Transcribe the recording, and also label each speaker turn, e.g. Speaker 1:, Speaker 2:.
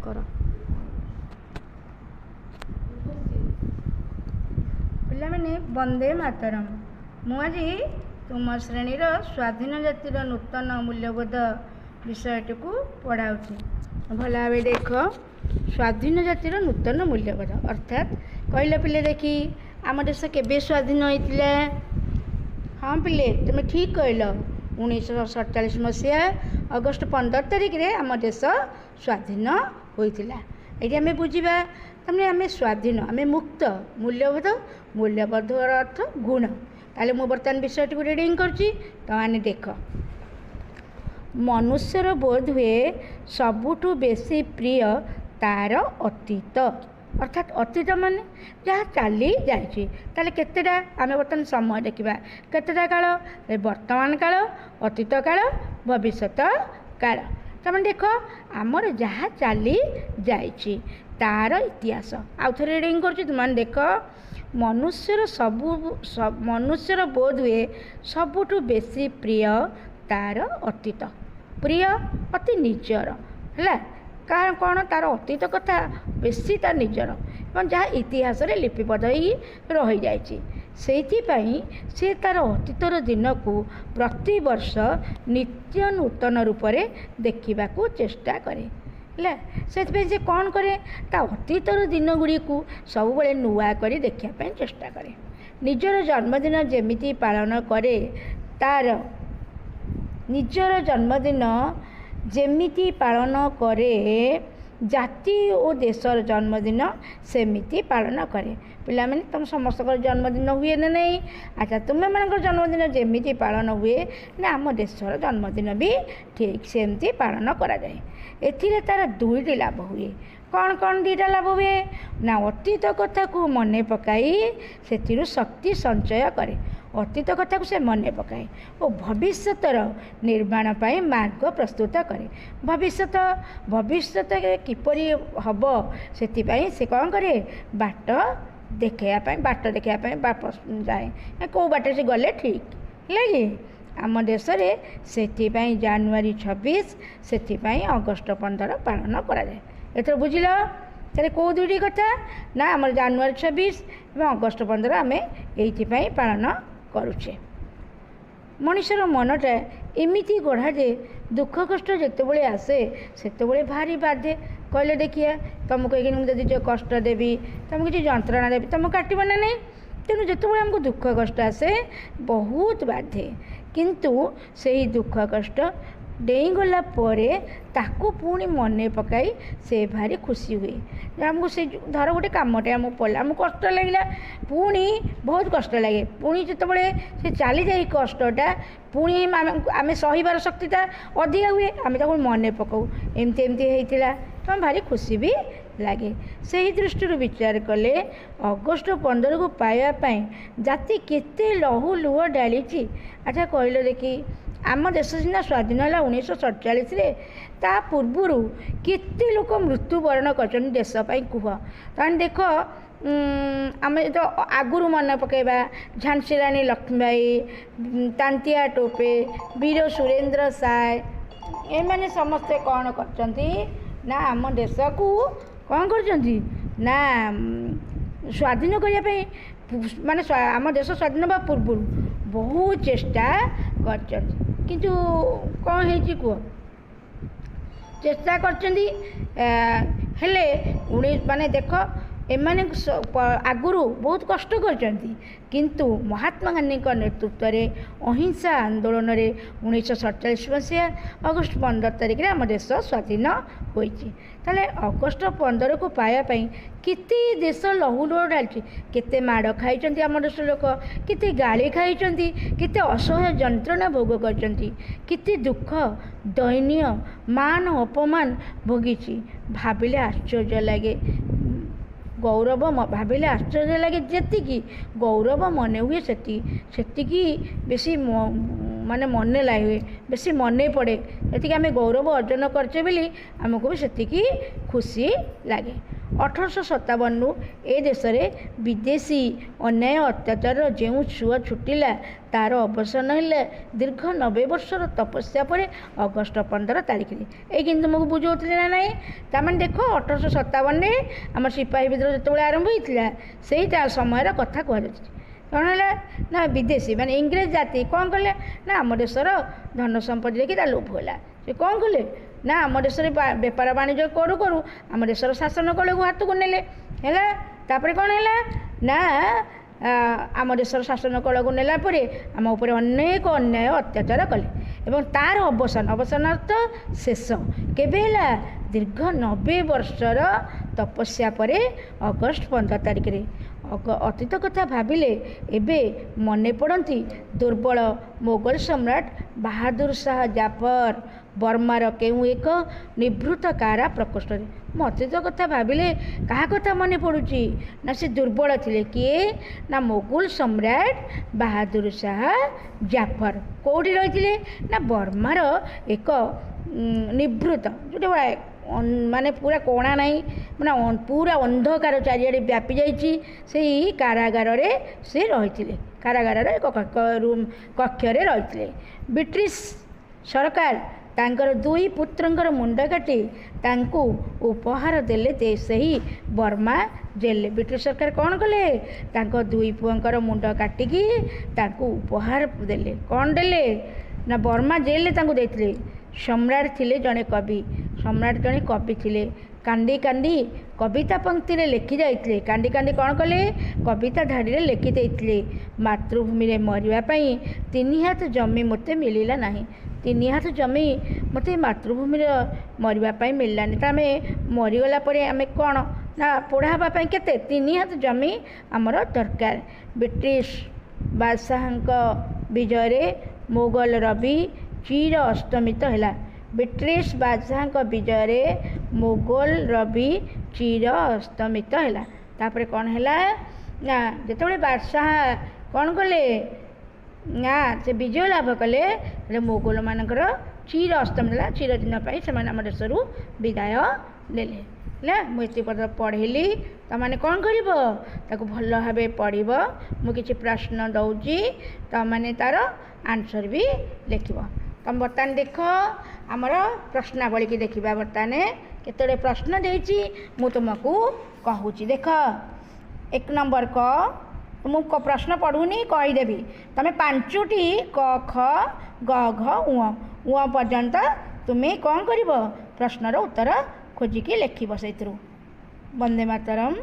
Speaker 1: कर पिलामाने वंदे मातरम। मु आज तुम श्रेणीर स्वाधीन जातिर नूतन मूल्यबोध विषयटी को पढ़ाऊँगी। भल भाव देख स्वाधीन जातिर नूतन मूल्यबोध अर्थात कहल पिले देखी आम देश केबे स्वाधीन होता। हाँ पिले तुम ठीक कहल 1947 मसीहा अगस्ट 15 तारिख रे आम देश स्वाधीन होता। ये आम बुझा तमें आम स्वाधीन आम मुक्त मूल्यबोध मूल्यबोध अर्थ गुण। ताले मु बर्तमान विषय को रिडिंग करछि तो आने देख मनुष्यर बोध हुए सबुठु बेसी प्रिय तार अतीत अर्थात अतीत माने जहाँ चली जाए केतेटा आम बर्तमान समय देखा केतेटा काल वर्तमान काल अतीत काल भविष्यत काल तमें देख आमर जहाँ चली जाइए तार इतिहास आउ थे रिडिंग कर तुम देख मनुष्यर बोध हुए सबुठु बेसी प्रिय तार अतीत प्रिय अति निजर है कारण कौन तार अतीत कथा बेसी तार निजर जहाँ इतिहास रे लिपिबद्ध हो रही जाइए से तार अतीतर दिन को प्रति वर्ष नित्य नूतन रूप से देखा चेष्टा करे से कौन करे ता अतीतर दिन गुड़ी को सब बड़े नुआ कर देखापी चेष्टा करे निजर जन्मदिन जेमिति पालन करे तार निजर जन्मदिन जेमिति पालन करे जाति और देशर जन्मदिन सेमिति पालन करे पिला माने तुम समस्त जन्मदिन हुए ना नहीं। अच्छा तुम्हें मान जन्मदिन जेमिति पालन हुए ना आम देशर जन्मदिन भी ठीक सेमती पालन करा जाए। एथिरे तार दुईटी लाभ हुए कौन कौन दुईटा लाभ हुए ना अतीत कथा को मने पकाई से शक्ति संचय करे अतीत कथा को से मने पकाए और भविष्यतर निर्माण पाई मार्ग प्रस्तुत करे भविष्यत किपरि हम से कौन करे बाट देखापी वापस जाए कौ बाटे से गले ठीक है आम देश से जानुआरी 26 से अगस्ट 15 पालन कराए एथर बुझल तेरे कौ दुईटी कथा ना आम जानुआरी 26 और अगस्ट 15 आम ये पालन करुचे। मनुष्यर मनटा एमती गढ़ा जे दुख कष्ट जिते आसे से भारी बाधे कहले देखिए तुमको एक मुझे जो कष्ट देवी तुमको किसी जंत्रणा देवी तुम काटब ना नहीं तेणु जिते आमको दुख कष्ट आसे बहुत बाधे किंतु से ही दुख कष्ट डेईगला ताकू पुणी मन पकाई से भारी खुशी हुए आमको से धर गोटे कमटे आमको पड़ा आमको कष्ट लगे पुणी बहुत कष्ट लगे पुणी जिते से चली जाए कष्टा पुणी आम सहीबार शक्तिटा अधिका हुए आम मन पकाऊ एमती एमती होता तो भारी खुशी भी लगे से ही दृष्टि विचार कले अगस्ट 15 को पाइबापी जाति केते लहू लुह डाली। अच्छा कहल देखी आम देश सीना स्वाधीन है 1947 रे ता पूर्वर केते लोक मृत्युवरण कर देशपाई कह तान देख आम तो आगुरी मन पकेबा झांसी रानी लक्ष्मीबाई तांतिया टोपे वीर सुरेंद्र साय एमाने समस्ते कौन कर आम देश को कौन कर स्वाधीन करने माने आम देश स्वाधीन हवा पूर्व बहुत चेष्टा कर किंतु कौन है कह चेष्टा कर माने देख एमाने आगुरु बहुत कष्ट करचंती किंतु महात्मा गांधी नेतृत्व में अहिंसा आंदोलन रे 1947 मसीहा अगस्ट 15 तारिख रे आम देश स्वाधीन होइछि। ताले अगस्ट 15 को पाइबापी केते देश लहू लुह डाली केते माड़ खाई आम देश लोक केते गाली खाई केते असह्य जंत्रणा भोग करचंती केते दुख दैन्य मान अपमान भोगी भाविले आश्चर्य लगे गौरव भाविले आश्चर्य लगे जी गौरव मन हुए से बेसी माने मन लगे बेसी मन पड़े ये आम गौरव अर्जन करचे बोली आमको भी सेतिकी खुशी लगे। 1857 ए देश में विदेशी अन्याय अत्याचार जो छुआ छुटिला तार अवसान है दीर्घ 90 वर्षर तपस्या पर अगस्ट 15 तारीख ये कि तुमको बुझाऊली ना ना तमें देख 1857 आम सिपाही विद्रोह जो आरंभ होता से समय कथा कह कौन है ना विदेशी माने इंग्रेज जाति कौन कले ना आम देशर धन संपत्ति देखिए लोभ होला से कौन कले ना आम देश बेपार वाणिज्य करू करू आम देशर शासन कले हाथ को नेले तापर कौन है ना आम देशर शासन कल को नेला परे आम उपर अनेक अन्याय अत्याचार कले एवं तार अवसान अवसान अर्थ शेष केबे दीर्घ 90 वर्षर तपस्या पर अगस्ट 15 तारीख रे अतीत कथा भाविले एबे मने पड़ती दुर्बल मोगल सम्राट बहादुर शाह जाफर बर्मार केउ एक निभृत कारा प्रकोष्ठ में अतीत कथा भाविले क्या कथा मन पड़ुची ना से दुर्बल थिले किए ना मोगल सम्राट बहादुर शाह जाफर कौटी रही ना बर्मार एक निभृत जो माने पूरा कोणा नहीं माने पूरा अंधकार चारिआडे व्यापी जाइए से कारागार रे से रही कारागार एक रूम कक्ष रही ब्रिटिश सरकार तांकर दुई पुत्रंकर मुंड काटी तांकू उपहार देले से ही बर्मा जेल ब्रिटिश सरकार कौन कले तांको दुई पुअंकर मुंड काटिकी तांकू उपहार देले कौन देले ना बर्मा जेल तांको देथिले सम्राट थिले जड़े कवि सम्राट जड़े कवि थिले कांदी कांदी कविता पंक्ति रे लिखि जाइथिले कांदी कांदी कौन कले कविता धाड़ी रे लिखि देइथिले मातृभूमि रे मरिबा पई 3 हाथ जमी मते मिलिला नाही 3 हाथ जमी मते मातृभूमि रे मरिबा पई मिललानी त आमे मरिगला परे आमे कोन ना पढ़ाबा पई केते 3 हाथ जमी हमर दरकार ब्रिटिश बादशाहଙ୍କ विजय रे मोगल रवि चिर अस्तमित है ब्रिटिश बादशाह विजय रे मोगल रवि चिर अस्तमित है तापर कौन है ना जिते बादशाह कौन कले ना से विजय लाभ कले मोगल मानकर चिर अस्तमित है चिरदिन पाई से आम देश विदाय नेले मुझे पद पढ़ेली तमाने कौन कर भल भाव पढ़ मुझे प्रश्न दौची तमाने तार आंसर भी लिख तुम बर्तमान देख आमर प्रश्नावली की देखा बर्तमान केतोड़े प्रश्न देती मु तुमको कहूँ देख 1 नंबर क तुमको प्रश्न पढ़ुनी कहीदेवी तुम 5टी क ख ग घ उ पर्यंत तुम्हें कौन कर प्रश्नर उत्तर खोजिकी लिख से वंदे मातरम।